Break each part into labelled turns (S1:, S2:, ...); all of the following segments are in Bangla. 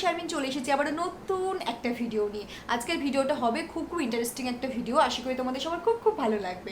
S1: শারমিন চলে এসেছি আবার নতুন একটা ভিডিও নিয়ে। আজকের ভিডিওটা হবে খুব ইন্টারেস্টিং একটা ভিডিও, আশা করি তোমাদের সবার খুব ভালো লাগবে।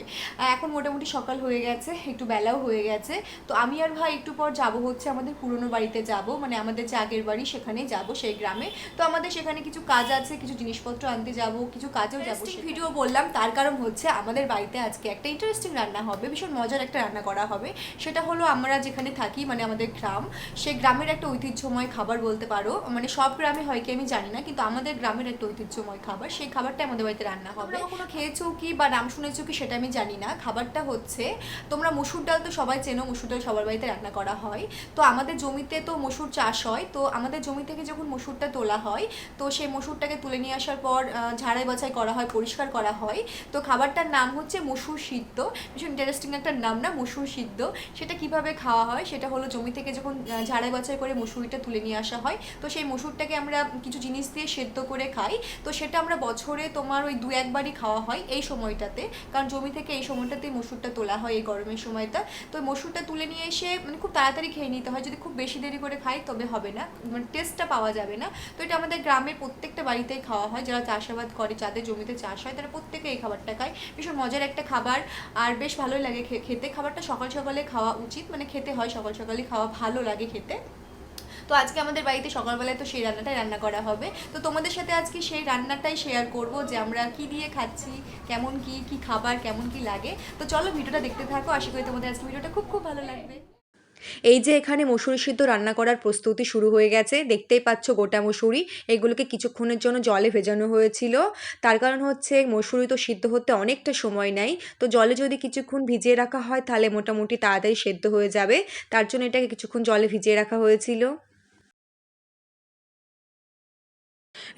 S1: এখন মোটামুটি সকাল হয়ে গেছে, একটু বেলাও হয়ে গেছে। তো আমি আর ভাই একটু পর যাব হচ্ছে আমাদের পুরনো বাড়িতে যাব, মানে আমাদের যে আগের বাড়ি সেখানেই যাব, সেই গ্রামে। তো আমাদের সেখানে কিছু কাজ আছে, কিছু জিনিসপত্র আনতে যাব, কিছু কাজেও যাব। ভিডিও বললাম তার কারণ হচ্ছে আমাদের বাড়িতে আজকে একটা ইন্টারেস্টিং রান্না হবে, ভীষণ মজার একটা রান্না করা হবে। সেটা হলো আমরা যেখানে থাকি, মানে আমাদের গ্রাম, সেই গ্রামের একটা ঐতিহ্যময় খাবার বলতে পারো। মানে সব গ্রামে হয় কি আমি জানি না, কিন্তু আমাদের গ্রামের একটা ঐতিহ্যময় খাবার, সেই খাবারটা আমাদের বাড়িতে রান্না হবে। কখনো খেয়েছো কি বা নাম শুনেছো কি সেটা আমি জানি না। খাবারটা হচ্ছে, তোমরা মসুর ডাল তো সবাই চেনো, মসুর ডাল সবার বাড়িতে রান্না করা হয়। তো আমাদের জমিতে তো মসুর চাষ হয়, তো আমাদের জমি থেকে যখন মসুরটা তোলা হয়, তো সেই মসুরটাকে তুলে নিয়ে আসার পর ঝাড়াই বাছাই করা হয়, পরিষ্কার করা হয়। তো খাবারটার নাম হচ্ছে মসুর সিদ্ধ। ভীষণ ইন্টারেস্টিং একটা নাম না, মসুর সিদ্ধ। সেটা কিভাবে খাওয়া হয় সেটা হলো, জমি থেকে যখন ঝাড়াই বাছাই করে মসুরিটা তুলে নিয়ে আসা হয়, তো সেই মসুরটাকে আমরা কিছু জিনিস দিয়ে সেদ্ধ করে খাই। তো সেটা আমরা বছরে তোমার ওই 2-1বারই খাওয়া হয় এই সময়টাতে, কারণ জমি থেকে এই সময়টাতেই মসুরটা তোলা হয়, এই গরমের সময়টা। তো মসুরটা তুলে নিয়ে এসে মানে খুব তাড়াতাড়ি খেয়ে নিতে হয়, যদি খুব বেশি দেরি করে খাই তবে হবে না, মানে টেস্টটা পাওয়া যাবে না। তো এটা আমাদের গ্রামের প্রত্যেকটা বাড়িতেই খাওয়া হয়, যারা চাষাবাদ করে, যাদের জমিতে চাষ হয়, তারা প্রত্যেকে এই খাবারটা খায়। ভীষণ মজার একটা খাবার, আর বেশ ভালোই লাগে খেতে। খাবারটা সকাল সকালে খাওয়া উচিত, মানে খেতে হয় সকাল সকালে, খাওয়া ভালো লাগে খেতে। তো আজকে আমাদের বাড়িতে সকালবেলায় তো সেই রান্নাটাই রান্না করা হবে। তো তোমাদের সাথে আজকে সেই রান্নাটাই শেয়ার করব, যে আমরা কি দিয়ে খাচ্ছি, কেমন কি খাবার, কেমন কি লাগে। তো চলো ভিডিওটা দেখতে থাকো, আশা করি তোমাদের আজকে ভিডিওটা খুব ভালো লাগবে। এই যে এখানে মসুরি সিদ্ধ রান্না করার প্রস্তুতি শুরু হয়ে গেছে, দেখতেই পাচ্ছ গোটা মসুরি। এগুলোকে কিছুক্ষণের জন্য জলে ভেজানো হয়েছিল, তার কারণ হচ্ছে মসুরি তো সিদ্ধ হতে অনেকটা সময় নেয়। তো জলে যদি কিছুক্ষণ ভিজিয়ে রাখা হয় তাহলে মোটামুটি তাড়াতাড়ি সেদ্ধ হয়ে যাবে, তার জন্য এটাকে কিছুক্ষণ জলে ভিজিয়ে রাখা হয়েছিল।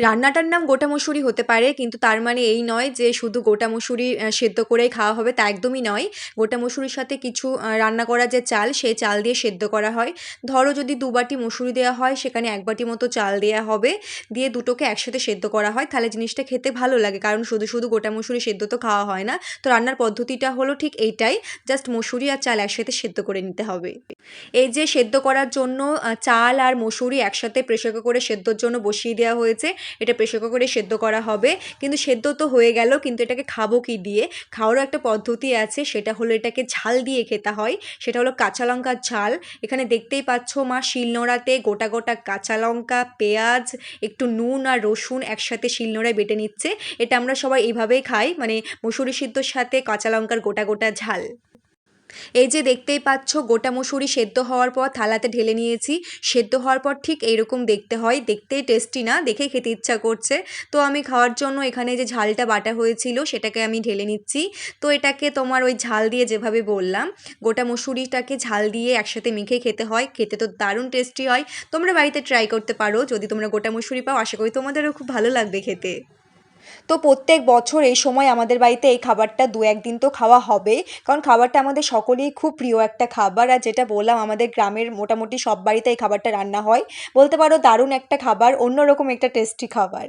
S1: রান্নাটার নাম গোটা মসুরি হতে পারে, কিন্তু তার মানে এই নয় যে শুধু গোটা মসুরি সেদ্ধ করেই খাওয়া হবে, তা একদমই নয়। গোটা মসুরির সাথে কিছু রান্না করা যে চাল, সেই চাল দিয়ে সেদ্ধ করা হয়। ধরো যদি 2 বাটি মসুরি দেওয়া হয়, সেখানে 1 বাটি মতো চাল দেওয়া হবে, দিয়ে দুটোকে একসাথে সেদ্ধ করা হয়, তাহলে জিনিসটা খেতে ভালো লাগে, কারণ শুধু গোটা মসুরি সেদ্ধ তো খাওয়া হয় না। তো রান্নার পদ্ধতিটা হলো ঠিক এইটাই, জাস্ট মসুরি আর চাল একসাথে সেদ্ধ করে নিতে হবে। এই যে সেদ্ধ করার জন্য চাল আর মসুরি একসাথে প্রেসার কুকারে সেদ্ধর জন্য বসিয়ে দেওয়া হয়েছে। এটা প্রেসার কুকারে সেদ্ধ করা হবে, কিন্তু সেদ্ধ তো হয়ে গেল, কিন্তু এটাকে খাবো কি দিয়ে? খাওয়ারও একটা পদ্ধতি আছে, সেটা হলো এটাকে ঝাল দিয়ে খেতে হয়। সেটা হলো কাঁচা লঙ্কার ঝাল। এখানে দেখতেই পাচ্ছ মা শিলনোড়াতে গোটা গোটা কাঁচা লঙ্কা, পেঁয়াজ, একটু নুন আর রসুন একসাথে শিলনোড়ায় বেটে নিচ্ছে। এটা আমরা সবাই এইভাবেই খাই, মানে মসুরি সিদ্ধর সাথে কাঁচা লঙ্কার গোটা গোটা ঝাল। এই যে দেখতেই পাচ্ছ গোটা মসুরি সেদ্ধ হওয়ার পর থালাতে ঢেলে নিয়েছি। সেদ্ধ হওয়ার পর ঠিক এইরকম দেখতে হয়, দেখতেই টেস্টি না, দেখে খেতে ইচ্ছা করছে। তো আমি খাওয়ার জন্য এখানে যে ঝালটা বাটা হয়েছিল সেটাকে আমি ঢেলে নিচ্ছি। তো এটাকে তোমার ওই ঝাল দিয়ে যেভাবে বললাম, গোটা মসুরিটাকে ঝাল দিয়ে একসাথে মেখে খেতে হয়, খেতে তো দারুণ টেস্টি হয়। তোমরা বাড়িতে ট্রাই করতে পারো, যদি তোমরা গোটা মসুরি পাও, আশা করি তোমাদেরও খুব ভালো লাগবে খেতে। তো প্রত্যেক বছর এই সময় আমাদের বাড়িতে এই খাবারটা 2-1 দিন তো খাওয়া হবে, কারণ খাবারটা আমাদের সকলেই খুব প্রিয় একটা খাবার। আর যেটা বললাম, আমাদের গ্রামের মোটামুটি সব বাড়িতে এই খাবারটা রান্না হয়, বলতে পারো দারুণ একটা খাবার, অন্যরকম একটা টেস্টি খাবার।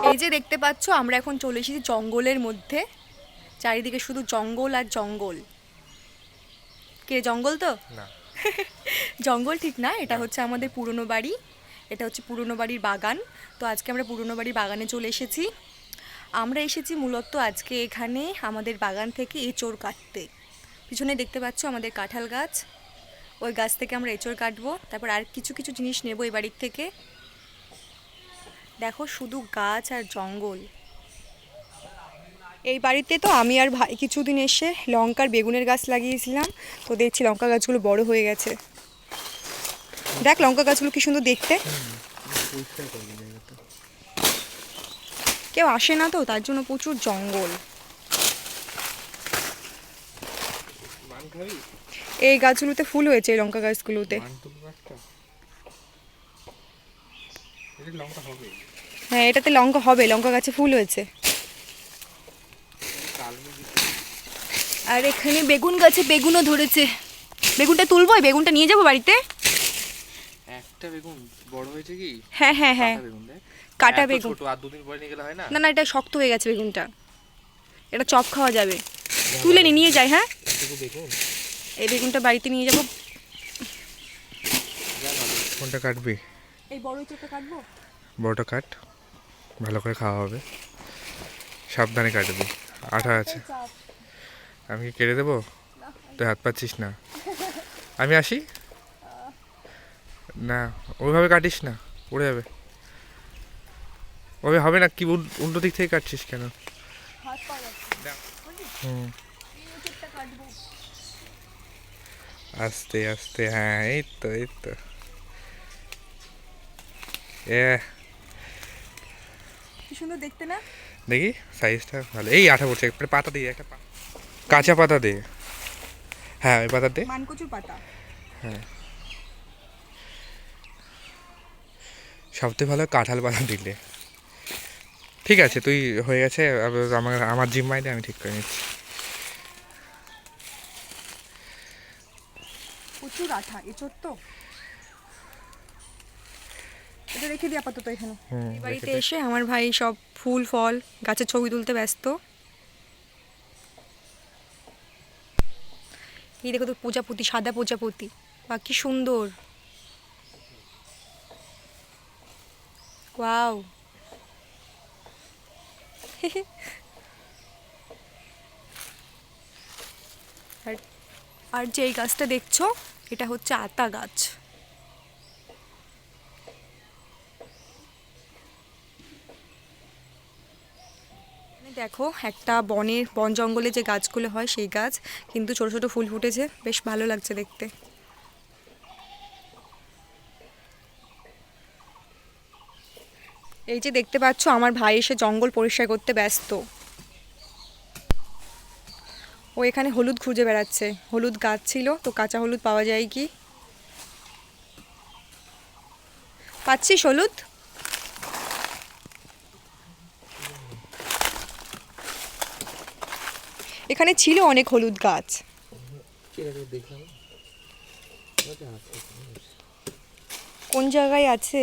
S1: এই যে দেখতে পাচ্ছ আমরা এখন চলে এসেছি জঙ্গলের মধ্যে, চারিদিকে শুধু জঙ্গল আর জঙ্গল। কে জঙ্গল তো
S2: না।
S1: জঙ্গল ঠিক না, এটা হচ্ছে আমাদের পুরনো বাড়ি, এটা হচ্ছে পুরনো বাড়ির বাগান। তো আজকে আমরা পুরনো বাড়ির বাগানে চলে এসেছি। আমরা এসেছি মূলত আজকে এখানে আমাদের বাগান থেকে এঁচোড় কাটতে। পিছনে দেখতে পাচ্ছ আমাদের কাঁঠাল গাছ, ওই গাছ থেকে আমরা এঁচোড় কাটবো, তারপর আর কিছু কিছু জিনিস নেবো এই বাড়ির থেকে। দেখো শুধু গাছ আর জঙ্গল। এই বাড়িতে তো আমি আর ভাই কিছুদিন এসে লঙ্কার বেগুনের গাছ লাগিয়েছিলাম, তো দেখছি লঙ্কা গাছগুলো বড় হয়ে গেছে। দেখ লঙ্কা গাছগুলো কি সুন্দর দেখতে। কেউ আসে না তো, তার জন্য প্রচুর জঙ্গল। এই গাছগুলোতে ফুল হয়েছে, এই লঙ্কা গাছগুলোতে। হ্যাঁ এটাতে লঙ্কা হবে, লঙ্কা গাছে ফুল হয়েছে। আর এখানে বেগুন গাছে বেগুনও ধরেছে, বেগুনটা তুলবো, বেগুনটা নিয়ে যাবো বাড়িতে।
S2: একটা বেগুন বড় হয়েছে কি?
S1: হ্যাঁ হ্যাঁ হ্যাঁ,
S2: কাটা বেগুন।
S3: ছোট আর দুদিন পরে নিয়ে গেলে হয় না?
S2: না না, এটা শক্ত হয়ে গেছে বেগুনটা, এটা চপ খাওয়া যাবে। তুলে নিয়ে যাই। হ্যাঁ,
S3: বেগুন
S2: এই বেগুনটা বাড়িতে নিয়ে যাবো।
S3: কোনটা কাটবি?
S2: এই বড় চোখটা কাটবো।
S3: বড়টা কাট, ভালো করে খাওয়া হবে, সাবধানে কাটবি, আঠা আছে। আমি কি কেটে দেবো? তুই হাত পাচ্ছিস না। আমি আসি না, ওইভাবে কাটিস না, উড়ে যাবে। ওইভাবে হবে না, কি উল্টো দিক থেকে কাটছিস কেন? হুম, আস্তে আস্তে, হ্যাঁ এই তো এই তো।
S2: কি সুন্দর দেখতে না?
S3: দেখি সাইজটা ভালো। এই আঠা পড়ছে, একটা পাতা দিয়ে, একটা কাঁচা পাতা দে। হ্যাঁ ওই পাতা দে।
S2: মানকচুর পাতা।
S3: হ্যাঁ, সবথেকে ভালো কাঁঠাল পাতা দিলে। ঠিক আছে, তুই হয়ে গেছে, আমার আমার জিম্মাইলে আমি ঠিক করে নিচ্ছি।
S2: প্রচুর আঠা, এঁচড় তো। এটা রেখে দিই আপাতত এখানে। বাড়িতে এসে আমার ভাই সব ফুল ফল গাছের ছবি তুলতে ব্যস্ত। এই দেখো তো প্রজাপতি, সাদা প্রজাপতি, বা কি সুন্দর। ওয়াও। আর যে এই গাছটা দেখছো, এটা হচ্ছে আতা গাছ। দেখো একটা বন জঙ্গলে যে গাছগুলো হয় সেই গাছ, কিন্তু ছোট ছোট ফুল ফুটেছে, বেশ ভালো লাগছে দেখতে। এই যে দেখতে পাচ্ছ আমার ভাই এসে জঙ্গল পরিষ্কার করতে ব্যস্ত। ও এখানে হলুদ খুঁজে বেড়াচ্ছে, হলুদ গাছ ছিল তো, কাঁচা হলুদ পাওয়া যায় কি? পাচ্ছিস হলুদ? এখানে ছিল অনেক হলুদ গাছ। কোন জায়গায় আছে?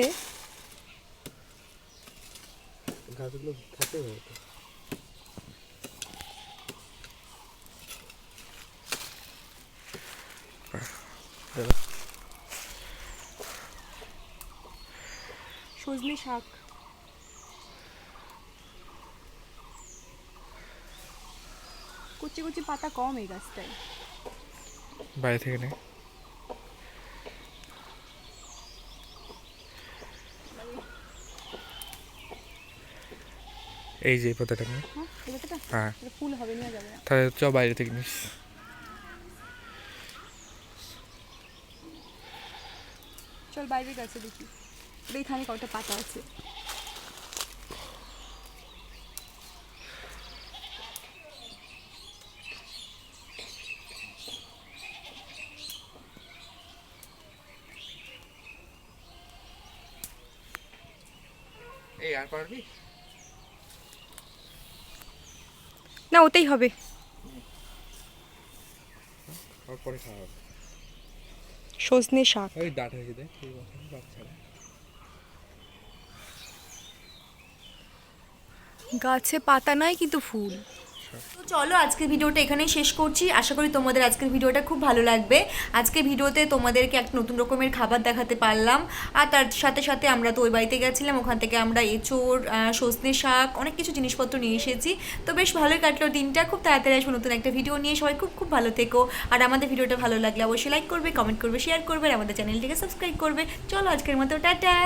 S3: গাছগুলো থাকে হয়তো।
S2: সজনে শাক। কুচি কুচি পাতা কম এই গাছটায়।
S3: বাইরে থেকে নে। এই যে পাতাটা নিয়ে। হ্যাঁ,
S2: ফুল হবে, নিয়ে যাবে না।
S3: তাহলে চ বাইরে থেকে নিস।
S2: চল বাইরে গাছে দেখি, এইখানে কটা পাতা আছে।
S3: এই আর পারবি
S2: না, ওতেই হবে।
S3: আর পরে খাওয়া হবে।
S2: সজনে শাক।
S3: ওই ডাট হয়েছে দেখ, এই বাচ্চারা।
S2: গাছে পাতা নাই কিন্তু ফুল।
S1: তো চলো আজকের ভিডিওটা এখানেই শেষ করছি। আশা করি তোমাদের আজকের ভিডিওটা খুব ভালো লাগবে। আজকের ভিডিওতে তোমাদেরকে একটা নতুন রকমের খাবার দেখাতে পারলাম, আর তার সাথে সাথে আমরা তো ওই বাড়িতে গেছিলাম, ওখান থেকে আমরা এঁচোড়, সজনে শাক, অনেক কিছু জিনিসপত্র নিয়ে এসেছি। তো বেশ ভালোই কাটলো দিনটা। খুব তাড়াতাড়ি আসবো নতুন একটা ভিডিও নিয়ে। সবাই খুব খুব ভালো থেকো। আর আমাদের ভিডিওটা ভালো লাগলে অবশ্যই লাইক করবে, কমেন্ট করবে, শেয়ার করবে, আর আমাদের চ্যানেলটিকে সাবস্ক্রাইব করবে। চলো আজকের মতো টাটা।